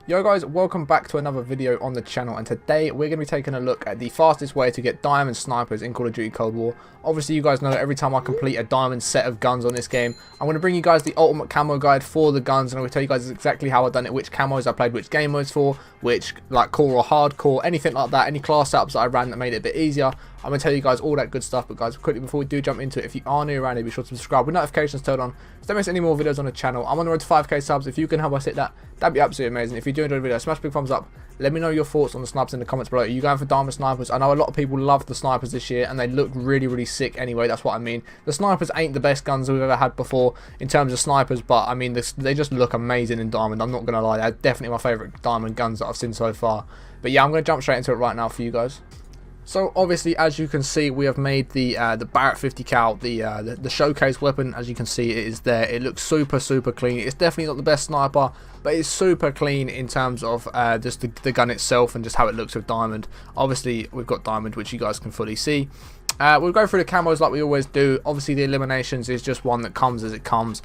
Yo guys, welcome back to another video on the channel, and today we're going to be taking a look at the fastest way to get diamond snipers in Call of Duty Cold War. Obviously you guys know that every time I complete a diamond set of guns on this game, I'm going to bring you guys the ultimate camo guide for the guns, and I'm going to tell you guys exactly how I've done it, which camos I played which game modes for, which like core or hardcore, anything like that, any class setups that I ran that made it a bit easier. I'm going to tell you guys all that good stuff. But guys, quickly before we do jump into it, if you are new around here, be sure to subscribe with notifications turned on so don't miss any more videos on the channel. I'm on the road to 5k subs. If you can help us hit that, that'd be absolutely amazing. If you do enjoy the video, smash a big thumbs up. Let me know your thoughts on the snipers in the comments below. Are you going for diamond snipers? I know a lot of people love the snipers this year and they look really sick anyway. That's what I mean. The snipers ain't the best guns we've ever had before in terms of snipers, but I mean they just look amazing in diamond. I'm not going to lie, they're definitely my favourite diamond guns that I've seen so far. But yeah, I'm going to jump straight into it right now for you guys. So obviously, as you can see, we have made the Barrett 50 cal, the showcase weapon. As you can see, it is there. It looks super clean. It's definitely not the best sniper, but it's super clean in terms of just the gun itself and just how it looks with diamond. Obviously, we've got diamond, which you guys can fully see. We'll go through the camos like we always do. Obviously, the eliminations is just one that comes as it comes.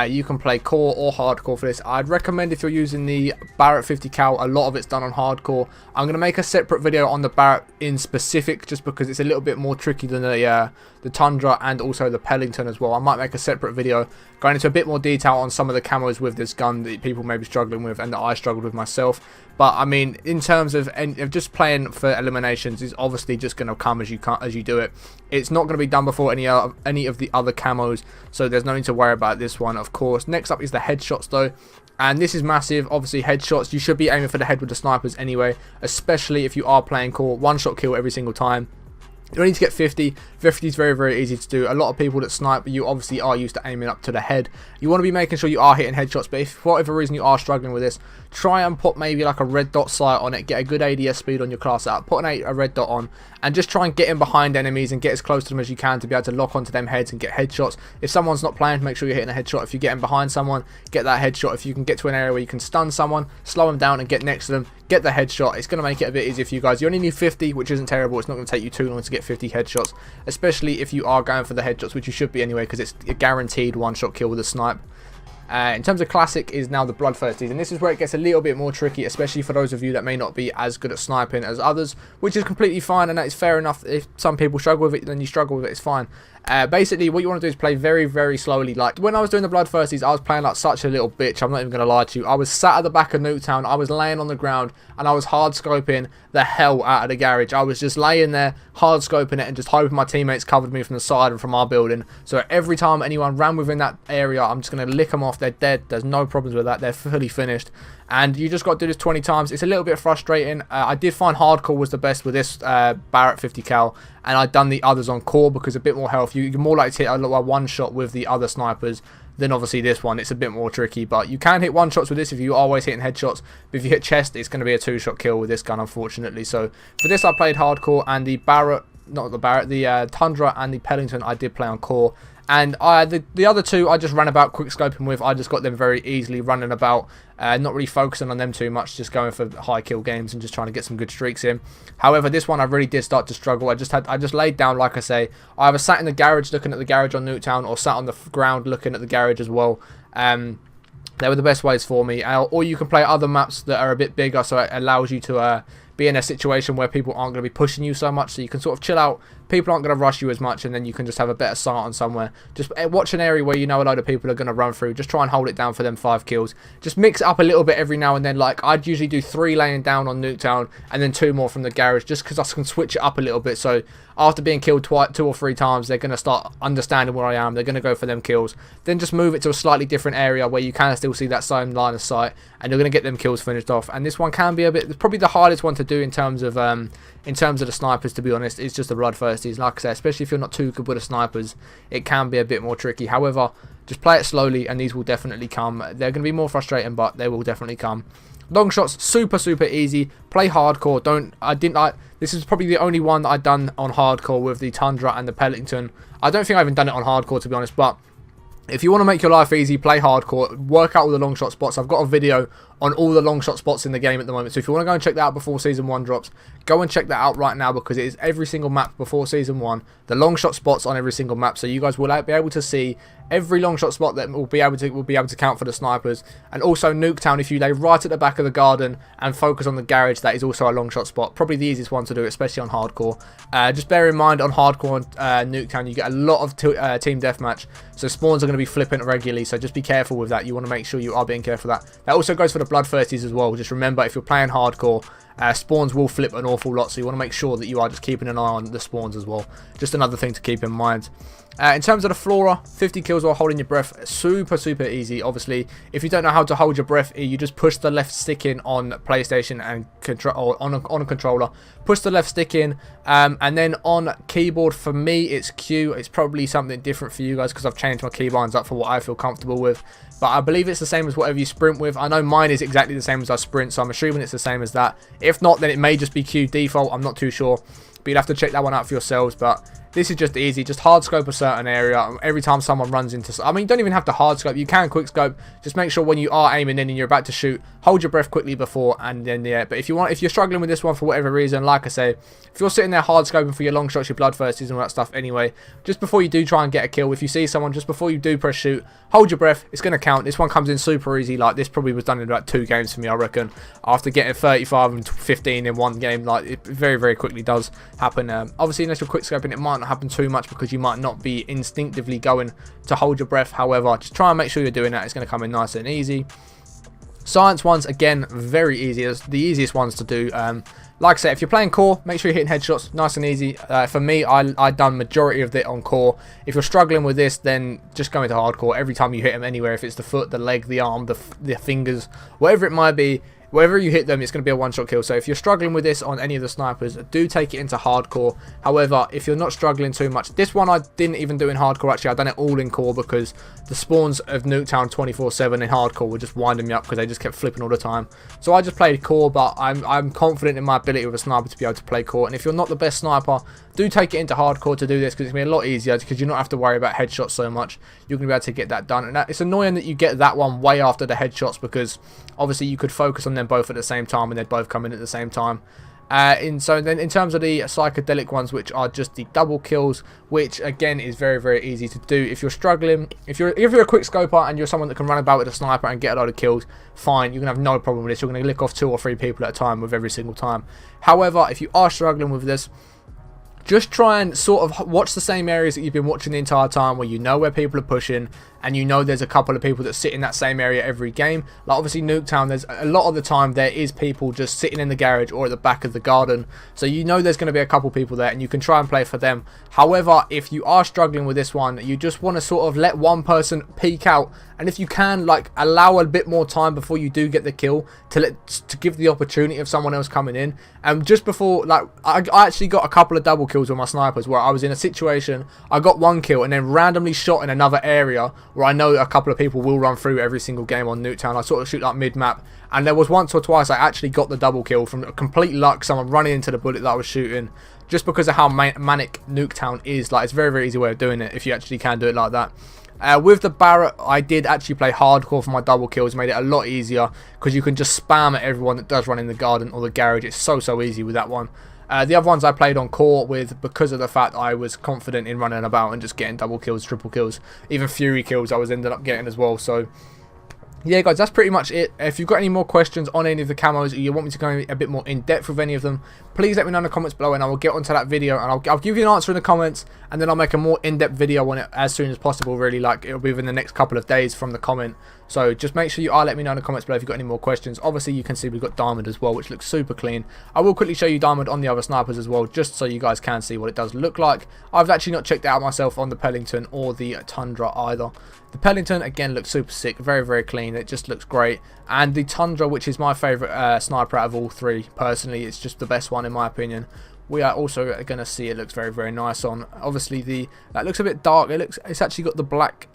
You can play core or hardcore for this. I'd recommend if you're using the Barrett 50 cal, a lot of it's done on hardcore. I'm going to make a separate video on the Barrett in specific just because it's a little bit more tricky than the Tundra and also the Pellington as well. I might make a separate video going into a bit more detail on some of the camos with this gun that people may be struggling with and that I struggled with myself. But I mean, in terms of just playing for eliminations is obviously just going to come as you do it. It's not going to be done before any of the other camos, so there's no need to worry about this one, of course. Next up is the headshots though, and this is massive. Obviously headshots, you should be aiming for the head with the snipers anyway, especially if you are playing core. One shot kill every single time. You only need to get 50. 50 is very easy to do. A lot of people that snipe, you obviously are used to aiming up to the head. You want to be making sure you are hitting headshots, but if for whatever reason you are struggling with this, try and put maybe like a red dot sight on it. Get a good ADS speed on your class out. Put a red dot on and just try and get in behind enemies and get as close to them as you can to be able to lock onto them heads and get headshots. If someone's not playing, make sure you're hitting a headshot. If you're getting behind someone, get that headshot. If you can get to an area where you can stun someone, slow them down and get next to them, get the headshot. It's going to make it a bit easier for you guys. You only need 50, which isn't terrible. It's not going to take you too long to get 50 headshots, especially if you are going for the headshots, which you should be anyway, because it's a guaranteed one-shot kill with a snipe. In terms of classic is now the Bloodthirsty, and this is where it gets a little bit more tricky, especially for those of you that may not be as good at sniping as others, which is completely fine, and that is fair enough. If some people struggle with it, then you struggle with it, it's fine. Basically, what you want to do is play very slowly. Like, when I was doing the Bloodthirsties, I was playing like such a little bitch, I'm not even going to lie to you. I was sat at the back of Nuketown, I was laying on the ground, and I was hard scoping the hell out of the garage. I was just laying there, hard scoping it, and just hoping my teammates covered me from the side and from our building. So every time anyone ran within that area, I'm just going to lick them off. They're dead. There's no problems with that. They're fully finished. And you just got to do this 20 times. It's a little bit frustrating. I did find hardcore was the best with this Barrett 50 cal, and I'd done the others on core because a bit more health. You're more likely to hit a one shot with the other snipers than obviously this one. It's a bit more tricky, but you can hit one shots with this if you're always hitting headshots. But if you hit chest, it's going to be a two-shot kill with this gun, unfortunately. So for this, I played hardcore, and the Barrett, not the Barrett, the Tundra and the Pellington, I did play on core. And the other two, I just ran about quick scoping with. I just got them very easily running about, not really focusing on them too much, just going for high kill games and just trying to get some good streaks in. However, this one I really did start to struggle. I just laid down, like I say. I either sat in the garage looking at the garage on Nuketown, or sat on the ground looking at the garage as well. They were the best ways for me. Or you can play other maps that are a bit bigger, so it allows you to be in a situation where people aren't going to be pushing you so much, so you can sort of chill out. People aren't going to rush you as much, and then you can just have a better sight on somewhere. Just watch an area where you know a load of people are going to run through. Just try and hold it down for them 5 kills. Just mix it up a little bit every now and then. Like, I'd usually do 3 laying down on Nuketown and then 2 more from the garage, just because I can switch it up a little bit. So after being killed 2 or 3 times, they're going to start understanding where I am. They're going to go for them kills. Then just move it to a slightly different area where you can still see that same line of sight, and you're going to get them kills finished off. And this one can be it's probably the hardest one to do in terms of the snipers, to be honest. It's just the Bloodthirsties. Like I said, especially if you're not too good with the snipers, it can be a bit more tricky. However, just play it slowly and these will definitely come. They're going to be more frustrating, but they will definitely come. Long shots, super easy. Play hardcore. This is probably the only one that I've done on hardcore with the Tundra and the Pellington. I don't think I even done it on hardcore, to be honest, but if you want to make your life easy, play hardcore, work out all the long shot spots. I've got a video on all the long shot spots in the game at the moment. So if you want to go and check that out before Season 1 drops, go and check that out right now, because it is every single map before Season 1, the long shot spots on every single map. So you guys will be able to see every long shot spot that will be able to count for the snipers. And also Nuketown, if you lay right at the back of the garden and focus on the garage, that is also a long shot spot. Probably the easiest one to do, especially on hardcore. Just bear in mind, on hardcore and Nuketown, you get a lot of team deathmatch, so spawns are going to be flipping regularly, so just be careful with that. You want to make sure you are being careful of that. That also goes for the Bloodthirsties as well. Just remember, if you're playing hardcore, spawns will flip an awful lot, so you want to make sure that you are just keeping an eye on the spawns as well. Just another thing to keep in mind. In terms of the Flora, 50 kills while holding your breath, super easy. Obviously, if you don't know how to hold your breath, you just push the left stick in on PlayStation and on a controller. Push the left stick in, and then on keyboard, for me, it's Q. It's probably something different for you guys, because I've changed my keybinds up for what I feel comfortable with. But I believe it's the same as whatever you sprint with. I know mine is exactly the same as I sprint, so I'm assuming it's the same as that. If not, then it may just be Q default. I'm not too sure. But you'll have to check that one out for yourselves. But this is just easy. Just hard scope a certain area. Every time someone runs into... I mean, you don't even have to hard scope. You can quick scope. Just make sure when you are aiming in and you're about to shoot, hold your breath quickly before, and then, yeah. But if you're struggling with this one for whatever reason, like I say, if you're sitting there hard scoping for your long shots, your Bloodthirsties and all that stuff anyway, just before you do try and get a kill, if you see someone, just before you do press shoot, hold your breath. It's going to count. This one comes in super easy. Like, this probably was done in about 2 games for me, I reckon. After getting 35 and 15 in one game, like, it very quickly does happen. Obviously, unless you're quick scoping, it might not happen too much, because you might not be instinctively going to hold your breath. However, just try and make sure you're doing that. It's going to come in nice and easy. Science ones, again, very easy. It's the easiest ones to do. Like I said, if you're playing core, make sure you're hitting headshots nice and easy. For me, I done majority of it on core. If you're struggling with this, then just go into hardcore. Every time you hit them anywhere, if it's the foot, the leg, the arm, the fingers, whatever it might be, wherever you hit them, it's going to be a one-shot kill. So if you're struggling with this on any of the snipers, do take it into hardcore. However, if you're not struggling too much, this one I didn't even do in hardcore. Actually, I've done it all in core, because the spawns of Nuketown 24/7 in hardcore were just winding me up, because they just kept flipping all the time. So I just played core, but I'm confident in my ability with a sniper to be able to play core. And if you're not the best sniper, do take it into hardcore to do this, because it's going to be a lot easier, because you don't have to worry about headshots so much. You're going to be able to get that done. And it's annoying that you get that one way after the headshots, because obviously you could focus on them both at the same time, and they'd both come in at the same time. So then in terms of the psychedelic ones, which are just the double kills, which again is very easy to do. If you're struggling, if you're a quick scoper and you're someone that can run about with a sniper and get a lot of kills, fine, you're gonna have no problem with this. You're gonna lick off 2 or 3 people at a time with every single time. However, if you are struggling with this, just try and sort of watch the same areas that you've been watching the entire time, where you know where people are pushing, and you know there's a couple of people that sit in that same area every game. Like, obviously Nuketown, there's a lot of the time there is people just sitting in the garage or at the back of the garden, so you know there's going to be a couple people there, and you can try and play for them. However, if you are struggling with this one, you just want to sort of let one person peek out, and if you can, like, allow a bit more time before you do get the kill to give the opportunity of someone else coming in. And just before, like, I actually got a couple of double kills with my snipers, where I was in a situation, I got 1 kill and then randomly shot in another area where I know a couple of people will run through every single game on Nuketown. I sort of shoot like mid-map, and there was once or twice I actually got the double kill from complete luck, someone running into the bullet that I was shooting, just because of how manic Nuketown is. Like, it's a very easy way of doing it if you actually can do it like that. With the Barrett, I did actually play hardcore for my double kills, made it a lot easier, because you can just spam at everyone that does run in the garden or the garage. It's so easy with that one. The other ones I played on core with, because of the fact I was confident in running about and just getting double kills, triple kills, even fury kills I was ended up getting as well. So yeah, guys, that's pretty much it. If you've got any more questions on any of the camos, or you want me to go a bit more in depth with any of them, please let me know in the comments below, and I will get onto that video, and I'll give you an answer in the comments, and then I'll make a more in-depth video on it as soon as possible. Really, like, it'll be within the next couple of days from the comment. So just make sure you are let me know in the comments below if you've got any more questions. Obviously, you can see we've got Diamond as well, which looks super clean. I will quickly show you Diamond on the other snipers as well, just so you guys can see what it does look like. I've actually not checked it out myself on the Pellington or the Tundra either. The Pellington, again, looks super sick, very clean. It just looks great. And the Tundra, which is my favourite sniper out of all 3, personally, it's just the best one in my opinion. we are also going to see it looks very, very nice on. Obviously, that looks a bit dark. It's actually got the black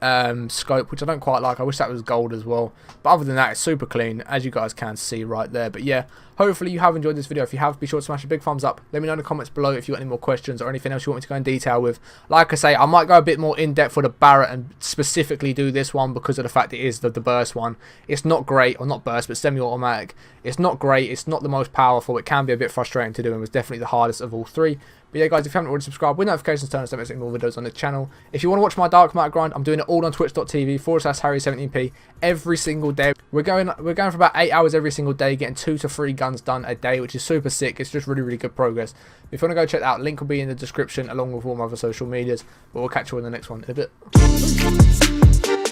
scope, which I don't quite like. I wish that was gold as well. But other than that, it's super clean, as you guys can see right there. But yeah, hopefully you have enjoyed this video. If you have, be sure to smash a big thumbs up. Let me know in the comments below if you've got any more questions or anything else you want me to go in detail with. Like I say, I might go a bit more in depth for the Barrett and specifically do this one because of the fact it is the burst one. It's not great, or not burst, but semi-automatic. It's not great. It's not the most powerful. It can be a bit frustrating to do and was definitely the hardest of all three. But yeah, guys, if you haven't already subscribed with notifications turned on, so make more videos on the channel. If you want to watch my dark matter grind, I'm doing it all on twitch.tv/Harry17p every single day. We're going for about 8 hours every single day, getting 2 to 3 guns done a day, which is super sick. It's just really, really good progress. If you want to go check that out, link will be in the description along with all my other social medias. But we'll catch you in the next one in a bit.